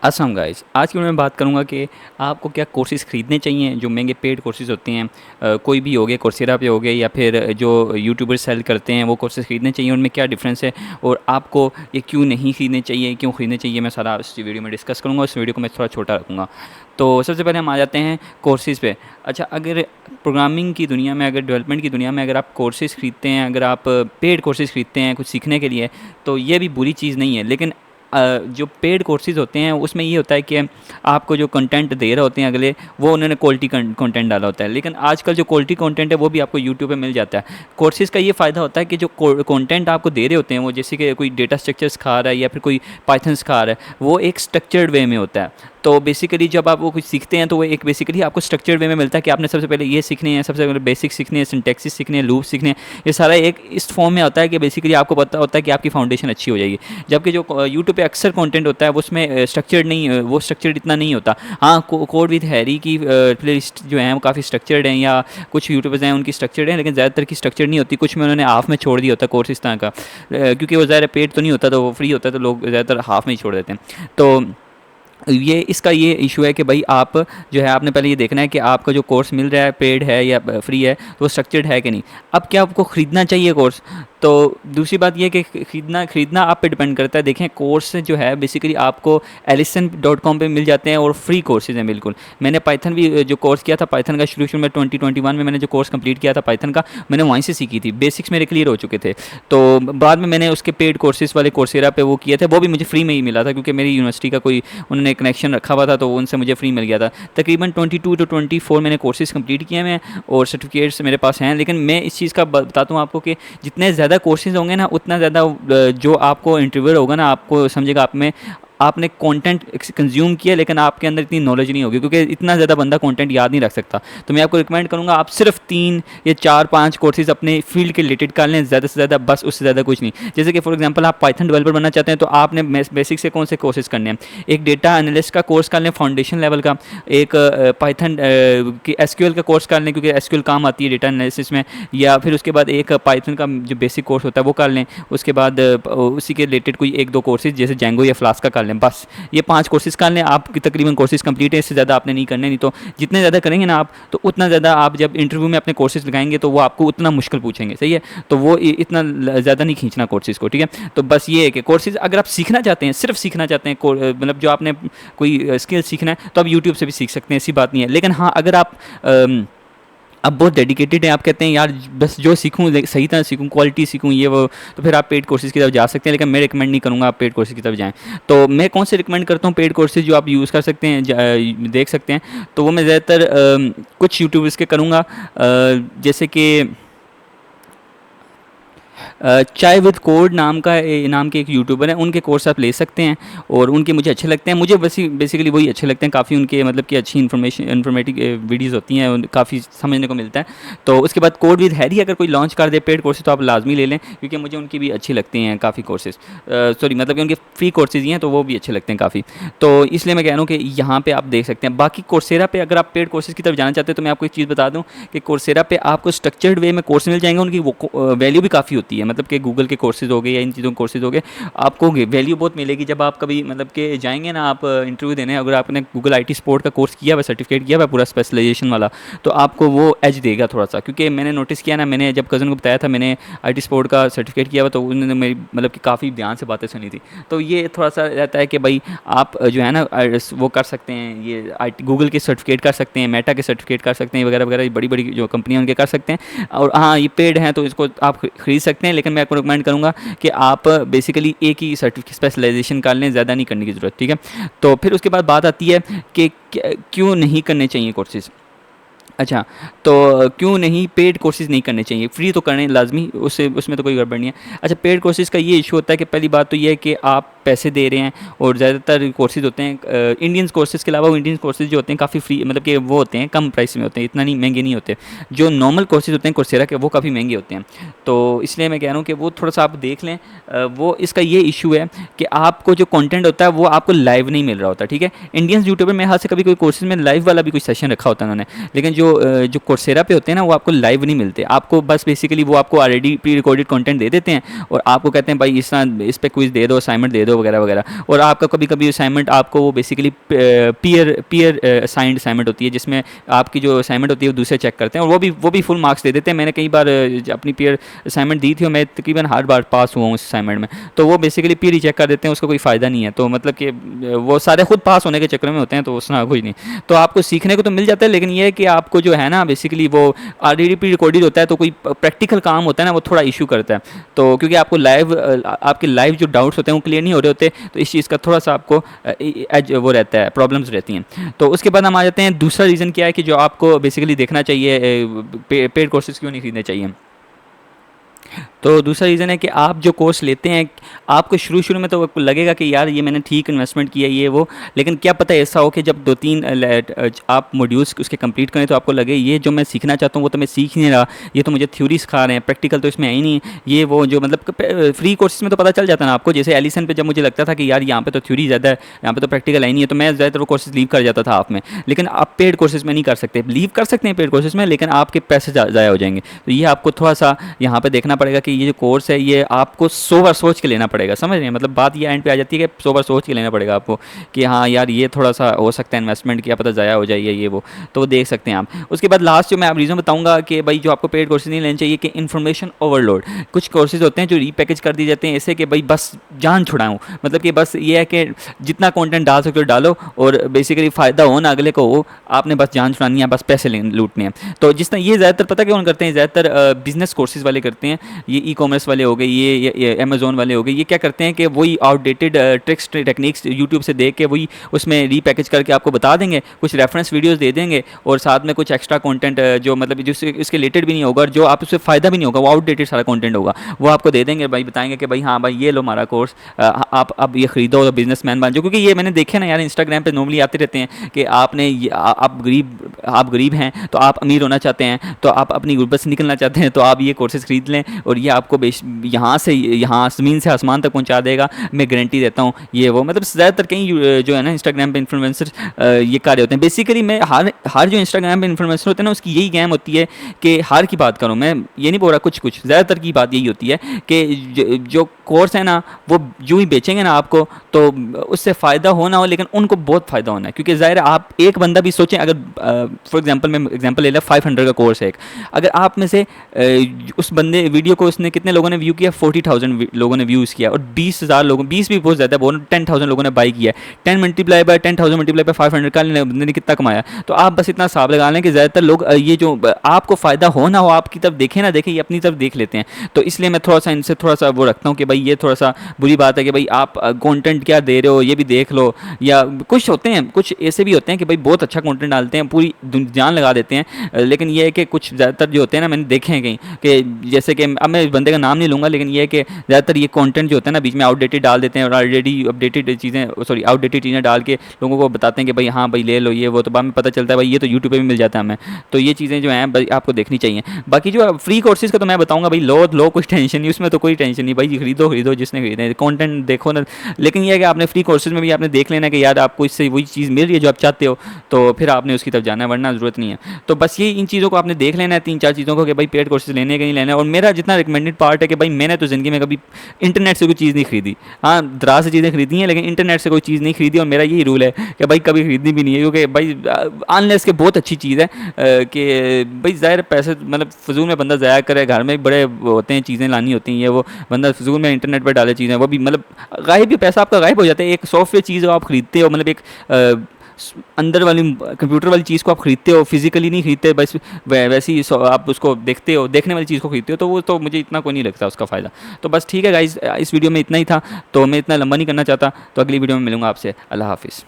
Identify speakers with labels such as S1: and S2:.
S1: Assam guys, आज की video में बात करूंगा कि आपको क्या कोर्सेज़ ख़रीदने चाहिए जो महंगे पेड कोर्सेज़ होते हैं। कोई भी हो गए, कोर्सेरा पे हो गए या फिर जो यूट्यूबर सेल करते हैं वो कोर्सेज़ ख़रीदने चाहिए, उनमें क्या डिफरेंस है और आपको ये क्यों नहीं ख़रीदने चाहिए, क्यों ख़रीदने चाहिए, मैं सारा इस वीडियो में डिस्कस करूँगा। इस वीडियो को मैं थोड़ा छोटा रखूँगा। तो सबसे पहले हम आ जाते हैं कोर्सेज़ पे। अच्छा, अगर प्रोग्रामिंग की दुनिया में, अगर डेवलपमेंट की दुनिया में अगर आप कोर्सेज़ ख़रीदते हैं, अगर आप पेड कोर्सेज़ ख़रीदते हैं कुछ सीखने के लिए, तो ये भी बुरी चीज़ नहीं है। लेकिन जो पेड कोर्सेज़ होते हैं उसमें ये होता है कि आपको जो कंटेंट दे रहे होते हैं अगले, वो उन्होंने क्वालिटी कंटेंट डाला होता है। लेकिन आजकल जो क्वालिटी कंटेंट है वो भी आपको यूट्यूब पे मिल जाता है। कोर्सेज़ का ये फ़ायदा होता है कि जो कंटेंट आपको दे रहे होते हैं, वो जैसे कि कोई डेटा स्ट्रक्चर सिखा रहा है या फिर कोई पाइथन सिखा रहा है, वो एक स्ट्रक्चर्ड वे में होता है। तो बेसिकली जब आप वो कुछ सीखते हैं तो वो एक बेसिकली आपको स्ट्रक्चर्ड वे में मिलता है कि आपने सबसे पहले ये सीखने हैं, सबसे पहले बेसिक सीखने हैं, सिंटैक्सिस सीखने हैं, लूप सीखने हैं। ये सारा एक इस फॉर्म में होता है कि बेसिकली आपको पता होता है कि आपकी फाउंडेशन अच्छी हो जाएगी। जबकि जो यूट्यूब पे अक्सर कंटेंट होता है वो उसमें स्ट्रक्चर्ड नहीं, वो स्ट्रक्चर्ड इतना नहीं होता। हाँ, कोड विद हैरी की प्ले लिस्ट जो है वो काफ़ी स्ट्रक्चर्ड हैं, या कुछ यूट्यूबर्स हैं उनकी स्ट्रक्चर्ड है, लेकिन ज़्यादातर की स्ट्रक्चर नहीं होती। कुछ में उन्होंने हाफ में छोड़ दिया होता है कोर्स इस तरह का, क्योंकि वो ज़्यादा पेड तो नहीं होता, तो वो फ्री होता है, तो लोग ज़्यादातर हाफ में ही छोड़ देते हैं। तो ये इसका ये इशू है कि भाई आप जो है, आपने पहले ये देखना है कि आपका जो कोर्स मिल रहा है पेड है या फ्री है, तो वो स्ट्रक्चर्ड है कि नहीं। अब क्या आपको ख़रीदना चाहिए कोर्स? तो दूसरी बात ये कि ख़रीदना आप पे डिपेंड करता है। देखें, कोर्स जो है बेसिकली आपको ellison.com पे मिल जाते हैं और फ्री कोर्सेज़ हैं बिल्कुल। मैंने पाइथन भी जो कोर्स किया था, पाइथन का शुरू में 2021 में मैंने जो कोर्स कंप्लीट किया था पाइथन का, मैंने वहीं से सीखी थी। बेसिक्स मेरे क्लियर हो चुके थे। तो बाद में मैंने उसके पेड कोर्सेज़ वाले कोर्सेरा पे वो किए थे, वो भी मुझे फ्री में ही मिला था, क्योंकि मेरी यूनिवर्सिटी का कोई उन्होंने कनेक्शन रखा हुआ था, तो उनसे मुझे फ्री मिल गया था। तकरीबन 22 टू 24 मैंने कोर्सेज़ कंप्लीट किए हैं और सर्टिफिकेट्स मेरे पास हैं। लेकिन मैं इस चीज़ का बताता हूँ आपको कि जितने ज़्यादा कोर्सेज़ होंगे ना, उतना ज़्यादा जो आपको इंटरव्यूअर होगा ना, आपको समझेगा आप में आपने कंटेंट कंज्यूम किया, लेकिन आपके अंदर इतनी नॉलेज नहीं होगी, क्योंकि इतना ज़्यादा बंदा कंटेंट याद नहीं रख सकता। तो मैं आपको रिकमेंड करूँगा आप सिर्फ 3 या 4-5 कोर्सेज़ अपने फील्ड के रिलेटेड कर लें, ज़्यादा से ज़्यादा, बस उससे ज़्यादा कुछ नहीं। जैसे कि फॉर एग्जांपल आप पाइथन डेवलपर बनना चाहते हैं, तो आपने बेसिक से कौन से कोर्सेज़ करने हैं। एक डेटा एनालिस्ट का कोर्स कर लें फाउंडेशन लेवल का, एक पाइथन की एसक्यूएल का कोर्स कर लें, क्योंकि एसक्यूएल काम आती है डेटा एनालिसिस में। या फिर उसके बाद एक पाइथन का जो बेसिक कोर्स होता है वो कर लें। उसके बाद उसी के रिलेटेड कोई 1-2 कोर्सेज़ जैसे जेंगो या फ्लास्क का कर लें। बस ये 5 कोर्सेज़ कर लें, आपकी तकरीबन कोर्सेज़ कंप्लीट है। इससे ज़्यादा आपने नहीं करने। नहीं तो जितने ज़्यादा करेंगे ना आप, तो उतना ज़्यादा आप जब इंटरव्यू में अपने कोर्सेज़ लगाएंगे तो वो आपको उतना मुश्किल पूछेंगे, सही है। तो वो इतना ज़्यादा नहीं खींचना कोर्सेज़ को, ठीक है। तो बस ये है कि कोर्सेज़ अगर आप सीखना चाहते हैं, सिर्फ सीखना चाहते हैं, मतलब जो आपने कोई स्किल सीखना है, तो आप यूट्यूब से भी सीख सकते हैं, ऐसी बात नहीं है। लेकिन हाँ, अगर आप अब बहुत डेडिकेटेड है, आप कहते हैं यार बस जो सीखूँ सही तरह सीखूँ, क्वालिटी सीखूँ, ये वो, तो फिर आप पेड कोर्सेज़ की तरफ जा सकते हैं। लेकिन मैं रिकमेंड नहीं करूँगा आप पेड कोर्सेज़ की तरफ जाएँ। तो मैं कौन से रिकमेंड करता हूँ पेड कोर्सेज़ जो आप यूज़ कर सकते हैं, देख सकते हैं। तो वो मैं ज़्यादातर कुछ यूट्यूबर्स के करूँगा, जैसे कि चाय विद कोड नाम के एक यूट्यूबर हैं, उनके कोर्स आप ले सकते हैं और उनके मुझे अच्छे लगते हैं। मुझे बेसिकली वही अच्छे लगते हैं, काफ़ी उनके मतलब कि अच्छी इन्फॉर्मेटिव वीडियोज़ होती हैं, काफ़ी समझने को मिलता है। तो उसके बाद कोड विद हैरी अगर कोई लॉन्च कर दे पेड कोर्सेज, तो आप लाजमी ले लें, क्योंकि मुझे उनकी भी अच्छी लगती हैं काफ़ी कोर्सेज़। सॉरी, मतलब कि उनके फ्री कोर्सेज़ ही हैं, तो वो भी अच्छे लगते हैं काफ़ी। तो इसलिए मैं कह रहा हूँ कि यहाँ पर आप देख सकते हैं। बाकी कोर्सेरा पे अगर आप पेड कोर्सेज़ की तरफ जाना चाहते हैं, तो मैं आपको एक चीज़ बता दूँ कि कोर्सेरा पे आपको स्ट्रक्चर्ड वे में कोर्स मिल जाएंगे। उनकी वैल्यू भी काफ़ी होती है, मतलब कि गूगल के कोर्सेज़ हो गए या इन चीज़ों के कोर्सेज़ हो गए, आपको वैल्यू बहुत मिलेगी। जब आप कभी मतलब कि जाएंगे ना आप इंटरव्यू देने, अगर आपने गूगल IT सपोर्ट का कोर्स किया हुआ, सर्टिफिकेट किया हुआ पूरा स्पेशलाइजेशन वाला, तो आपको वो एज देगा थोड़ा सा। क्योंकि मैंने नोटिस किया ना, मैंने जब कज़न को बताया था मैंने IT सपोर्ट का सर्टिफिकेट किया हुआ, तो उन्होंने मेरी मतलब कि काफ़ी ध्यान से बातें सुनी थी। तो ये थोड़ा सा रहता है कि भाई आप जो है ना वो कर सकते हैं, ये गूगल के सर्टिफिकेट कर सकते हैं, मेटा के सर्टिफिकेट कर सकते हैं, वगैरह वगैरह, बड़ी बड़ी जो कंपनियाँ उनके कर सकते हैं। और हाँ, ये पेड हैं तो इसको आप खरीद सकते हैं, लेकिन मैं आपको रिकमेंड करूँगा कि आप बेसिकली एक ही सर्टिफिकेट स्पेशलाइजेशन कर लें, ज़्यादा नहीं करने की ज़रूरत, ठीक है। तो फिर उसके बाद बात आती है कि क्यों नहीं करने चाहिए कोर्सेज़। अच्छा, तो क्यों नहीं पेड कोर्सेज़ नहीं करने चाहिए, फ्री तो करने लाजमी, उसमें तो कोई गड़बड़ नहीं है। अच्छा, पेड कोर्सेज़ का ये इशू होता है कि पहली बात तो ये है कि आप पैसे दे रहे हैं, और ज़्यादातर कोर्सेज़ होते हैं इंडियन कोर्सेज़ के अलावा, वो इंडियन कोर्सेज़ जो होते हैं काफ़ी फ्री, मतलब कि वो होते हैं कम प्राइस में होते हैं, इतना नहीं महंगे नहीं होते। जो नॉर्मल कोर्सेज़ होते हैं कोर्सेरा के, वो काफ़ी महंगे होते हैं। तो इसलिए मैं कह रहा हूँ कि वो थोड़ा सा आप देख लें। वो इसका ये इशू है कि आपको जो कंटेंट होता है वो आपको लाइव नहीं मिल रहा होता, ठीक है। इंडियन यूट्यूबर मेरे हाथ से कभी कोई कोर्सेज़ में लाइव वाला भी कोई सेशन रखा होता है उन्होंने, लेकिन जो जो कोर्सेरा पे होते हैं ना, वो आपको लाइव नहीं मिलते, आपको बस बेसिकली वो आपको ऑलरेडी प्री रिकॉर्डेड कंटेंट दे देते हैं और आपको कहते हैं भाई इस पे क्विज दे दो, असाइनमेंट दे दो वगैरह वगैरह। और आपका कभी कभी असाइनमेंट आपको वो बेसिकली पीयर असाइंड असाइनमेंट होती है, जिसमें आपकी जो असाइनमेंट होती है वो दूसरे चेक करते हैं और वो भी फुल मार्क्स दे देते हैं। मैंने कई बार अपनी पीयर असाइनमेंट दी थी और मैं तकरीबन हर बार पास हुआ हूँ उस असाइनमेंट में। तो वो बेसिकली पीयर ही चेक कर देते हैं, उसका कोई फ़ायदा नहीं है। तो मतलब कि वो सारे खुद पास होने के चक्कर में होते हैं, तो उसना कुछ नहीं। तो आपको सीखने को तो मिल जाता है, लेकिन ये है कि आपको जो है ना बेसिकली वो ऑलरेडी प्री रिकॉर्डेड होता है, तो कोई प्रैक्टिकल काम होता है ना वो थोड़ा इशू करता है। तो क्योंकि आपको आपके लाइव जो डाउट्स होते हैं वो क्लियर नहीं हो रहे होते, तो इस चीज़ का थोड़ा सा आपको एज वो रहता है, प्रॉब्लम्स रहती हैं। तो उसके बाद हम आ जाते हैं दूसरा रीज़न क्या है कि जो आपको बेसिकली देखना चाहिए पेड कोर्सेज़ क्यों नहीं खरीदने चाहिए। तो दूसरा रीज़न है कि आप जो कोर्स लेते हैं, आपको शुरू में तो आपको लगेगा कि यार ये मैंने ठीक इन्वेस्टमेंट किया ये वो, लेकिन क्या पता ऐसा हो कि जब 2-3 आप मॉड्यूल्स उसके कंप्लीट करें तो आपको लगे ये जो मैं सीखना चाहता हूँ वो तो मैं सीख नहीं रहा, ये तो मुझे थ्योरी सिखा रहे हैं, प्रैक्टिकल तो इसमें है ही नहीं। ये वो जो मतलब फ्री कोर्सेज में तो पता चल जाता है ना आपको। जैसे एलिसन पे जब मुझे लगता था कि यार यहाँ पे तो थ्योरी ज़्यादा है, यहाँ पे तो प्रैक्टिकल है ही नहीं है, तो मैं ज़्यादातर वो कोर्सेज लीव कर जाता था आप में। लेकिन आप पेड कोर्सेज में नहीं कर सकते, लीव कर सकते हैं पेड कोर्सेज में, लेकिन आपके पैसे ज़ाया हो जाएंगे। तो ये आपको थोड़ा सा यहाँ पर देखना पड़ेगा कि ये जो कोर्स है ये आपको 100 बार सोच के लेना पड़ेगा, समझ रहे हैं। मतलब बात ये एंड पे आ जाती है कि 100 बार सोच के लेना पड़ेगा आपको कि हाँ यार ये थोड़ा सा हो सकता है इन्वेस्टमेंट, क्या पता ज़ाया हो जाए ये वो, तो वो देख सकते हैं आप। उसके बाद लास्ट जो मैं आप रीज़न बताऊंगा कि भाई जो आपको पेड कोर्सेज नहीं लेने चाहिए कि इन्फॉर्मेशन ओवरलोड। कुछ कोर्सेज होते हैं जो रीपैकेज कर दिए जाते हैं ऐसे कि भाई बस जान छुड़ाऊँ, मतलब कि बस ये है कि जितना कॉन्टेंट डाल सकते हो डालो और बेसिकली फ़ायदा हो ना अगले को हो, आपने बस जान छुड़ानी है, बस पैसे लूटने हैं। तो जिस तरह ये ज़्यादातर पता कौन करते हैं, ज़्यादातर बिजनेस कोर्सेज वाले करते हैं, ये ई कॉमर्स वाले हो गए, ये अमेज़ोन वाले हो गए। ये क्या करते हैं कि वही आउटडेटेड ट्रिक्स टेक्निक्स यूट्यूब से देख के वही उसमें रीपैकेज करके आपको बता देंगे, कुछ रेफरेंस वीडियोस दे देंगे और साथ में कुछ एक्स्ट्रा कंटेंट जो मतलब जिससे इसके रिलेटेड भी नहीं होगा और जो आप उससे फ़ायदा भी नहीं होगा, वो आउटडेटेड सारा कंटेंट होगा, वो आपको दे देंगे भाई, बताएंगे कि भाई हाँ भाई ये लो हमारा कोर्स, आप अब ये खरीदो और बिजनेसमैन बन जाओ। क्योंकि ये मैंने देखे ना यार इंस्टाग्राम पे नॉर्मली आते रहते हैं कि आप गरीब हैं तो आप अमीर होना चाहते हैं, तो आप अपनी गुर्बत से निकलना चाहते हैं, तो आप ये कोर्सेज खरीद लें और ये आपको यहाँ ज़मीन से आसमान तक पहुंचा देगा, मैं गारंटी देता हूँ ये वो। मतलब ज़्यादातर कहीं जो है ना इंस्टाग्राम पे इन्फ्लुएंसर ये कार्य होते हैं। बेसिकली मैं हर जो इंस्टाग्राम पे इन्फ्लुएंसर होते हैं ना उसकी यही गेम होती है कि हर की बात करूँ, मैं ये नहीं बोल रहा कुछ ज़्यादातर की बात यही होती है कि जो कोर्स है ना वो जो ही बेचेंगे ना आपको तो उससे फ़ायदा हो ना हो, लेकिन उनको बहुत फ़ायदा होना है। क्योंकि ज़ाहिर आप एक बंदा भी सोचें, अगर फॉर एग्जांपल मैं एग्जांपल ले लें 500 का कोर्स है एक, अगर आप में से उस बंदे वीडियो को उसने कितने लोगों ने व्यू किया, 40,000 लोगों ने व्यूज़ किया और 20,000 लोगों, 20 भी बहुत ज़्यादा बोल, 10,000 लोगों ने बाई किया, 10 मल्टीप्लाई बाय 10,000 मल्टीप्लाई बाय 500 का बंदे ने कितना कमाया। तो आप बस इतना हिसाब लगा लें कि ज़्यादातर लोग ये जो आपको फ़ायदा हो ना हो आपकी तरफ देखें ना देखें, ये अपनी तरफ देख लेते हैं। तो इसलिए मैं थोड़ा सा इनसे थोड़ा सा वो रखता हूँ कि भाई ये थोड़ा सा बुरी बात है कि भाई आप कंटेंट क्या दे रहे हो ये भी देख लो। या कुछ होते हैं, कुछ ऐसे भी होते हैं कि भाई बहुत अच्छा कंटेंट डालते हैं, पूरी जान लगा देते हैं, लेकिन ये है कि कुछ ज़्यादातर जो होते हैं ना मैंने देखे हैं कहीं कि जैसे कि अब मैं बंदे का नाम नहीं लूँगा, लेकिन ये है कि ज़्यादातर ये कंटेंट जो होता है ना बीच में आउटडेटेड डाल देते हैं और ऑलरेडी आउटडेटेड चीज़ें डाल के लोगों को बताते हैं कि भाई हाँ भाई ले लो ये वो, तो बाद में पता चलता है भाई ये तो यूट्यूब पे भी मिल जाता है हमें। तो ये चीज़ें जो हैं भाई आपको देखनी चाहिए। बाकी जो फ्री कोर्सेज का तो मैं बताऊँगा भाई लो कोई टेंशन नहीं, उसमें तो कोई टेंशन नहीं भाई, खरीदो जिसने खरीदे कंटेंट देखो ना। लेकिन ये है कि आपने फ्री कोर्सेज में भी आपने देख लेना कि यार आपको इससे वही चीज़ मिल रही है जो आप चाहते हो, तो फिर आपने उसकी तरफ जाना है, वरना ज़रूरत नहीं है। तो बस ये इन चीज़ों को आपने देख लेना है, 3-4 चीज़ों को कि भाई पेड कोर्सेज लेने के नहीं लेना है। और मेरा जितना रिकमेंडेड पार्ट है कि भाई मैंने तो ज़िंदगी में कभी इंटरनेट से कोई चीज़ नहीं खरीदी, हाँ दराज से चीज़ें खरीदी हैं लेकिन इंटरनेट से कोई चीज़ नहीं खरीदी। और मेरा यही रूल है कि भाई कभी खरीदनी भी नहीं है, क्योंकि भाई अनलेस के बहुत अच्छी चीज़ है कि भाई ज़ाहिर पैसे मतलब फजूल में बंदा ज़ाया करे, घर में बड़े होते हैं चीज़ें लानी होती हैं ये वो, बंदा फजूल में इंटरनेट पर डाले चीज़ें, वो भी मतलब गायब भी पैसा आपका गायब हो जाता है। एक सॉफ्टवेयर चीज़ आप खरीदते हो, मतलब एक अंदर वाली कंप्यूटर वाली चीज़ को आप खरीदते हो, फिजिकली नहीं खरीदते, बस वैसे ही आप उसको देखते हो, देखने वाली चीज़ को खरीदते हो, तो वो तो मुझे इतना कोई नहीं लगता उसका फ़ायदा। तो बस ठीक है गाइस, इस वीडियो में इतना ही था, तो मैं इतना लंबा नहीं करना चाहता, तो अगली वीडियो में मिलूंगा आपसे। अल्लाह हाफिज़।